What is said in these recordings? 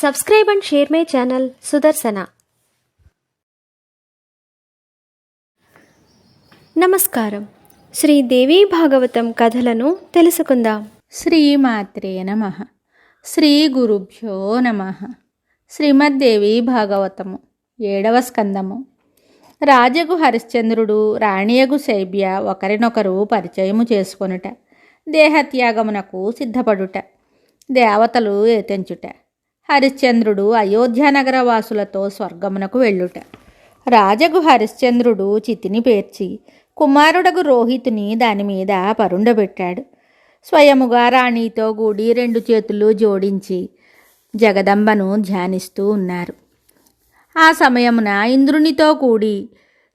Subscribe and share my channel Sudarsana. నమస్కారం. శ్రీదేవి భాగవతం కథలను తెలుసుకుందాం. శ్రీమాత్రే నమః. శ్రీ గురుభ్యో నమః. శ్రీమద్దేవి భాగవతము 7వ స్కందము. రాజగు హరిశ్చంద్రుడు రాణియగు శైబ్య ఒకరినొకరు పరిచయము చేసుకొనుట, దేహత్యాగమునకు సిద్ధపడుట, దేవతలు ఏతెంచుట, హరిశ్చంద్రుడు అయోధ్యానగర వాసులతో స్వర్గమునకు వెళ్ళుట. రాజగు హరిశ్చంద్రుడు చితిని పేర్చి కుమారుడగు రోహితుని దానిమీద పరుండబెట్టాడు. స్వయముగా రాణితో కూడి 2 చేతులు జోడించి జగదంబను ధ్యానిస్తూ ఉన్నారు. ఆ సమయమున ఇంద్రునితో కూడి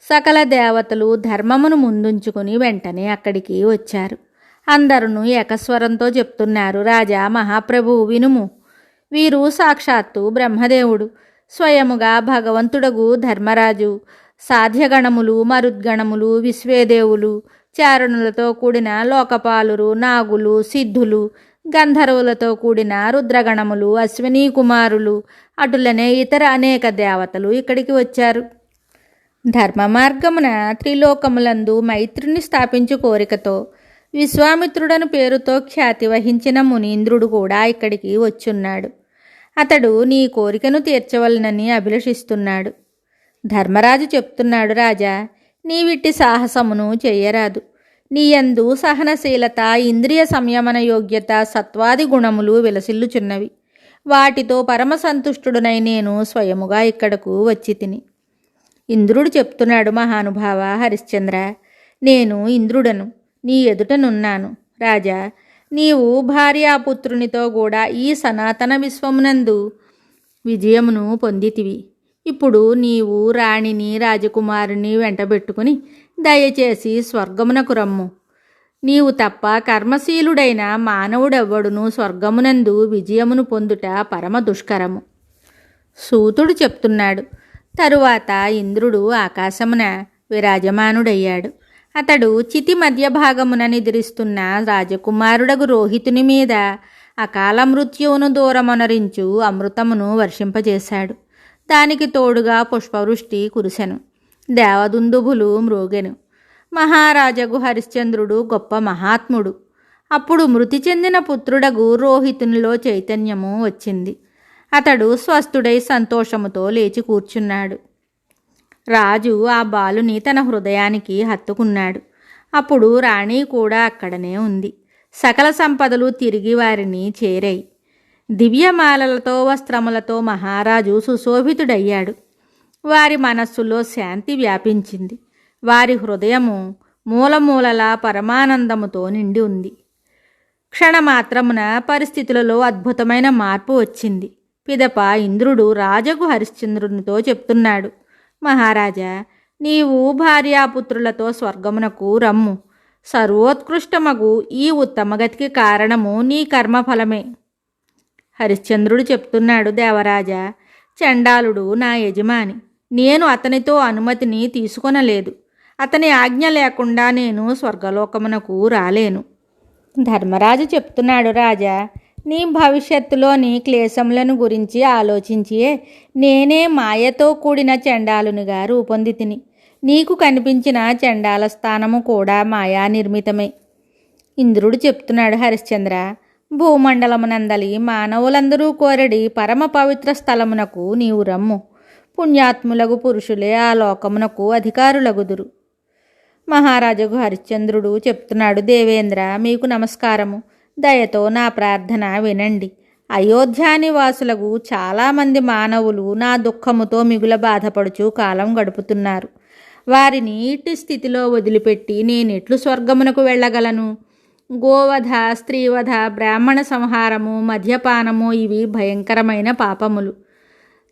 సకల దేవతలు ధర్మమును ముందుంచుకుని వెంటనే అక్కడికి వచ్చారు. అందరూ ఏకస్వరంతో చెప్తున్నారు, రాజా మహాప్రభు వినుము, వీరు సాక్షాత్తు బ్రహ్మదేవుడు, స్వయముగా భగవంతుడగు ధర్మరాజు, సాధ్యగణములు, మరుద్గణములు, విశ్వేదేవులు, చారణులతో కూడిన లోకపాలురు, నాగులు, సిద్ధులు, గంధర్వులతో కూడిన రుద్రగణములు, అశ్వినీ కుమారులు, అటులనే ఇతర అనేక దేవతలు ఇక్కడికి వచ్చారు. ధర్మ మార్గమున త్రిలోకములందు మైత్రిని స్థాపించు కోరికతో విశ్వామిత్రుడను పేరుతో ఖ్యాతి వహించిన మునీంద్రుడు కూడా ఇక్కడికి వచ్చున్నాడు. అతడు నీ కోరికను తీర్చవలనని అభిలషిస్తున్నాడు. ధర్మరాజు చెప్తున్నాడు, రాజా నీవిట్టి సాహసమును చెయ్యరాదు. నీయందు సహనశీలత, ఇంద్రియ సంయమన యోగ్యత, సత్వాది గుణములు విలసిల్లుచున్నవి. వాటితో పరమసంతుష్టుడునై నేను స్వయముగా ఇక్కడకు వచ్చి తిని. ఇంద్రుడు చెప్తున్నాడు, మహానుభావ హరిశ్చంద్ర, నేను ఇంద్రుడను, నీ ఎదుటనున్నాను. రాజా నీవు భార్యాపుత్రునితో కూడా ఈ సనాతన విశ్వమునందు విజయమును పొందితివి. ఇప్పుడు నీవు రాణిని, రాజకుమారుని వెంటబెట్టుకుని దయచేసి స్వర్గమునకు రమ్ము. నీవు తప్ప కర్మశీలుడైన మానవుడెవ్వడును స్వర్గమునందు విజయమును పొందుట పరమ దుష్కరము. సూతుడు చెప్తున్నాడు. తరువాత ఇంద్రుడు ఆకాశమున విరాజమానుడయ్యాడు. అతడు చితి మధ్య భాగమున నిద్రిస్తున్న రాజకుమారుడగు రోహితుని మీద అకాల మృత్యువును దూరమొనరించు అమృతమును వర్షింపజేశాడు. దానికి తోడుగా పుష్పవృష్టి కురిసెను, దేవదుందుభులు మ్రోగెను. మహారాజగు హరిశ్చంద్రుడు గొప్ప మహాత్ముడు. అప్పుడు మృతి చెందిన పుత్రుడగు రోహితునిలో చైతన్యము వచ్చింది. అతడు స్వస్థుడై సంతోషముతో లేచి కూర్చున్నాడు. రాజు ఆ బాలుని తన హృదయానికి హత్తుకున్నాడు. అప్పుడు రాణి కూడా అక్కడనే ఉంది. సకల సంపదలు తిరిగి వారిని చేరాయి. దివ్యమాలలతో వస్త్రములతో మహారాజు సుశోభితుడయ్యాడు. వారి మనస్సులో శాంతి వ్యాపించింది. వారి హృదయము మూలమూలలా పరమానందముతో నిండి ఉంది. క్షణమాత్రమున పరిస్థితులలో అద్భుతమైన మార్పు వచ్చింది. పిదప ఇంద్రుడు రాజగు హరిశ్చంద్రునితో చెప్తున్నాడు, మహారాజా నీవు భార్యాపుత్రులతో స్వర్గమునకు రమ్ము. సర్వోత్కృష్టమగు ఈ ఉత్తమగతికి కారణము నీ కర్మఫలమే. హరిశ్చంద్రుడు చెప్తున్నాడు, దేవరాజా చండాలుడు నా యజమాని. నేను అతనితో అనుమతిని తీసుకొనలేదు. అతని ఆజ్ఞ లేకుండా నేను స్వర్గలోకమునకు రాలేను. ధర్మరాజు చెప్తున్నాడు, రాజా నీ భవిష్యత్తులోని క్లేశములను గురించి ఆలోచించియే నేనే మాయతో కూడిన చండాలునిగా రూపొందితిని. నీకు కనిపించిన చండాల స్థానము కూడా మాయా నిర్మితమే. ఇంద్రుడు చెప్తున్నాడు, హరిశ్చంద్ర భూమండలమునందలి మానవులందరూ కోరడి పరమ పవిత్ర స్థలమునకు నీవు రమ్ము. పుణ్యాత్ములగు పురుషులే ఆ లోకమునకు అధికారులగుదురు. మహారాజు హరిశ్చంద్రుడు చెప్తున్నాడు, దేవేంద్ర మీకు నమస్కారము. దయతో నా ప్రార్థన వినండి. అయోధ్యానివాసులకు చాలామంది మానవులు నా దుఃఖముతో మిగుల బాధపడుచు కాలం గడుపుతున్నారు. వారిని ఇట్టి స్థితిలో వదిలిపెట్టి నేనెట్లు స్వర్గమునకు వెళ్ళగలను? గోవధ, స్త్రీవధ, బ్రాహ్మణ సంహారము, మద్యపానము ఇవి భయంకరమైన పాపములు.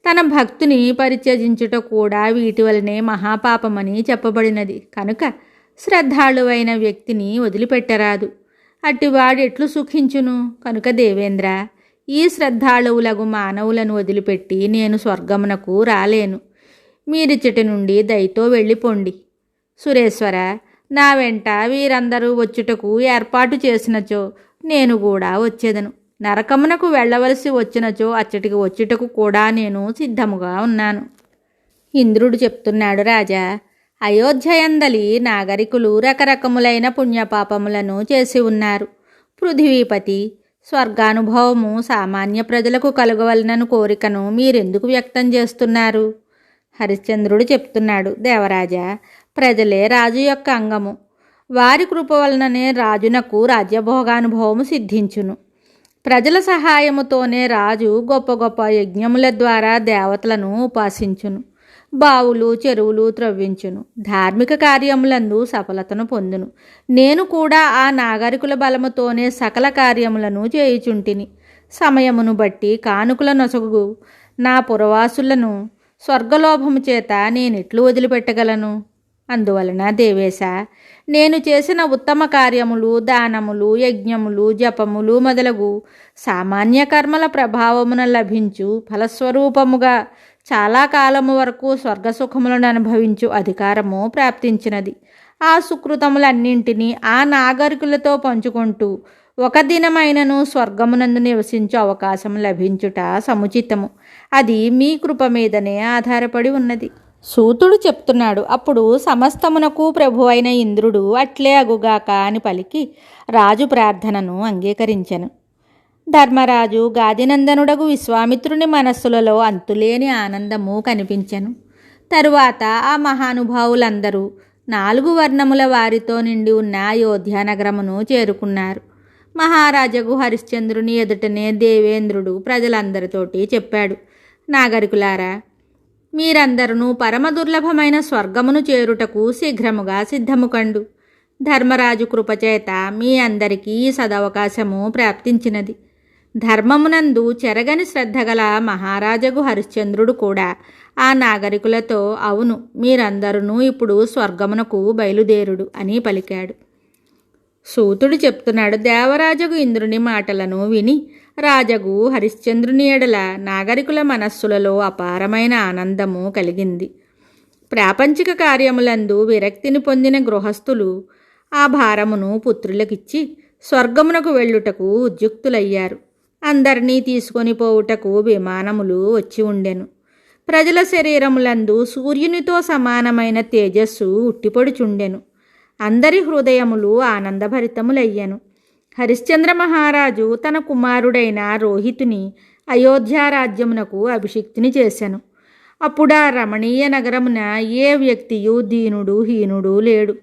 తన భక్తుని పరిత్యజించుట కూడా వీటి వలనే మహాపాపమని చెప్పబడినది. కనుక శ్రద్ధాళువైన వ్యక్తిని వదిలిపెట్టరాదు. అట్టివాడు ఎట్లు సుఖించును? కనుక దేవేంద్ర ఈ శ్రద్ధాళువులగు మానవులను వదిలిపెట్టి నేను స్వర్గమునకు రాలేను. మీరిచ్చటి నుండి దయతో వెళ్ళిపోండి. సురేశ్వర నా వెంట వీరందరూ వచ్చుటకు ఏర్పాటు చేసినచో నేను కూడా వచ్చేదను. నరకమునకు వెళ్ళవలసి వచ్చినచో అచ్చటికి వచ్చుటకు కూడా నేను సిద్ధముగా ఉన్నాను. ఇంద్రుడు చెప్తున్నాడు, రాజా, అయోధ్యయందలి నాగరికులు రకరకములైన పుణ్యపాపములను చేసి ఉన్నారు. పృథివీపతి స్వర్గానుభవము సామాన్య ప్రజలకు కలగవలనను కోరికను మీరెందుకు వ్యక్తం చేస్తున్నారు? హరిశ్చంద్రుడు చెప్తున్నాడు, దేవరాజా, ప్రజలే రాజు యొక్క అంగము. వారి కృప వలననే రాజునకు రాజ్యభోగానుభవము సిద్ధించును. ప్రజల సహాయముతోనే రాజు గొప్ప గొప్ప యజ్ఞముల ద్వారా దేవతలను ఉపాసించును. బావులు చెరువులు త్రవ్వించును. ధార్మిక కార్యములందు సఫలతను పొందును. నేను కూడా ఆ నాగరికుల బలముతోనే సకల కార్యములను చేయుచుంటిని. సమయమును బట్టి కానుకల నొసగు నా పురవాసులను స్వర్గలోభము చేత నేనెట్లు వదిలిపెట్టగలను? అందువలన దేవేశ, నేను చేసిన ఉత్తమ కార్యములు, దానములు, యజ్ఞములు, జపములు మొదలగు సామాన్య కర్మల ప్రభావమున లభించు ఫలస్వరూపముగా చాలా కాలము వరకు స్వర్గసుఖములను అనుభవించు అధికారము ప్రాప్తించినది. ఆ సుకృతములన్నింటినీ ఆ నాగరికులతో పంచుకుంటూ ఒక దినమైనను స్వర్గమునందు నివసించు అవకాశం లభించుట సముచితము. అది మీ కృప మీదనే ఆధారపడి ఉన్నది. సూతుడు చెప్తున్నాడు, అప్పుడు సమస్తమునకు ప్రభువైన ఇంద్రుడు అట్లే అగుగాక అని పలికి రాజు ప్రార్థనను అంగీకరించెను. ధర్మరాజు గాదినందనుడగు విశ్వామిత్రుని మనస్సులలో అంతులేని ఆనందము కనిపించెను. తరువాత ఆ మహానుభావులందరూ 4 వర్ణముల వారితో నిండి ఉన్న అయోధ్యానగరమును చేరుకున్నారు. మహారాజగు హరిశ్చంద్రుని ఎదుటనే దేవేంద్రుడు ప్రజలందరితోటి చెప్పాడు, నాగరికులారా, మీరందరూ పరమ దుర్లభమైన స్వర్గమును చేరుటకు శీఘ్రముగా సిద్ధము కండు. ధర్మరాజు కృపచేత మీ అందరికీ ఈ సదవకాశము ప్రాప్తించినది. ధర్మమునందు చెరగని శ్రద్ధగల మహారాజగు హరిశ్చంద్రుడు కూడా ఆ నాగరికులతో, అవును, మీరందరూ ఇప్పుడు స్వర్గమునకు బయలుదేరుడు అని పలికాడు. సూతుడు చెప్తున్నాడు, దేవరాజగు ఇంద్రుని మాటలను విని రాజగు హరిశ్చంద్రుని ఎడల నాగరికుల మనస్సులలో అపారమైన ఆనందము కలిగింది. ప్రాపంచిక కార్యములందు విరక్తిని పొందిన గృహస్థులు ఆ భారమును పుత్రులకిచ్చి స్వర్గమునకు వెళ్ళుటకు ఉద్యుక్తులయ్యారు. అందరినీ తీసుకొని పోవుటకు విమానములు వచ్చి ఉండెను. ప్రజల శరీరములందు సూర్యునితో సమానమైన తేజస్సు ఉట్టిపొడుచుండెను. అందరి హృదయములు ఆనందభరితములయ్యెను. హరిశ్చంద్ర మహారాజు తన కుమారుడైన రోహితుని అయోధ్యారాజ్యమునకు అభిషిక్తుని చేశాను. అప్పుడా రమణీయ నగరమున ఏ వ్యక్తియు దీనుడు హీనుడు లేడు.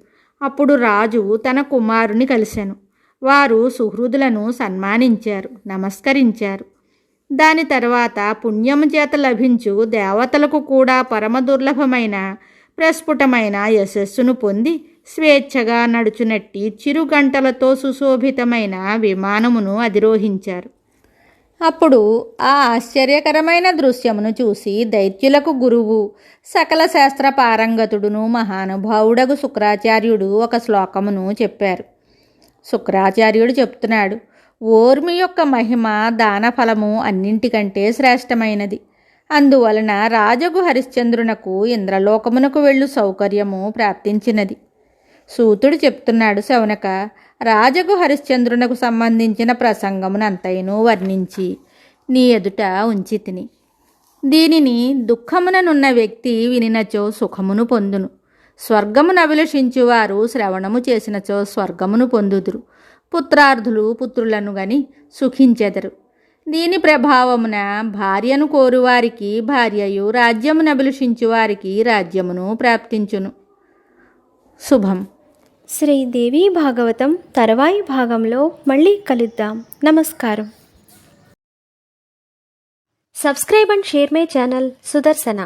అప్పుడు రాజు తన కుమారుని కలిశాను. వారు సుహృదులను సన్మానించారు, నమస్కరించారు. దాని తర్వాత పుణ్యము చేత లభించు దేవతలకు కూడా పరమ దుర్లభమైన ప్రస్ఫుటమైన యశస్సును పొంది స్వేచ్ఛగా నడుచునట్టి చిరుగంటలతో సుశోభితమైన విమానమును అధిరోహించారు. అప్పుడు ఆ ఆశ్చర్యకరమైన దృశ్యమును చూసి దైత్యులకు గురువు, సకల శాస్త్ర పారంగతుడును మహానుభావుడగు శుక్రాచార్యుడు ఒక శ్లోకమును చెప్పారు. శుక్రాచార్యుడు చెప్తున్నాడు, ఓర్మి యొక్క మహిమ దానఫలము అన్నింటికంటే శ్రేష్టమైనది. అందువలన రాజగు హరిశ్చంద్రునకు ఇంద్రలోకమునకు వెళ్ళు సౌకర్యము ప్రాప్తించినది. సూతుడు చెప్తున్నాడు, శౌనక, రాజగు హరిశ్చంద్రునకు సంబంధించిన ప్రసంగమునంతయును వర్ణించి నీ ఎదుట ఉంచితిని. దీనిని దుఃఖముననున్న వ్యక్తి వినినచో సుఖమును పొందును. స్వర్గమును అభిలషించువారు శ్రవణము చేసినచో స్వర్గమును పొందుదురు. పుత్రార్థులు పుత్రులను గని సుఖించెదరు. దీని ప్రభావమున భార్యను కోరువారికి భార్యయు, రాజ్యమును అభిలషించు వారికి రాజ్యమును ప్రాప్తించును. శుభం. శ్రీ దేవి భాగవతం తర్వాయి భాగంలో మళ్ళీ కలుద్దాం. నమస్కారం. Subscribe and share my channel Sudarshana.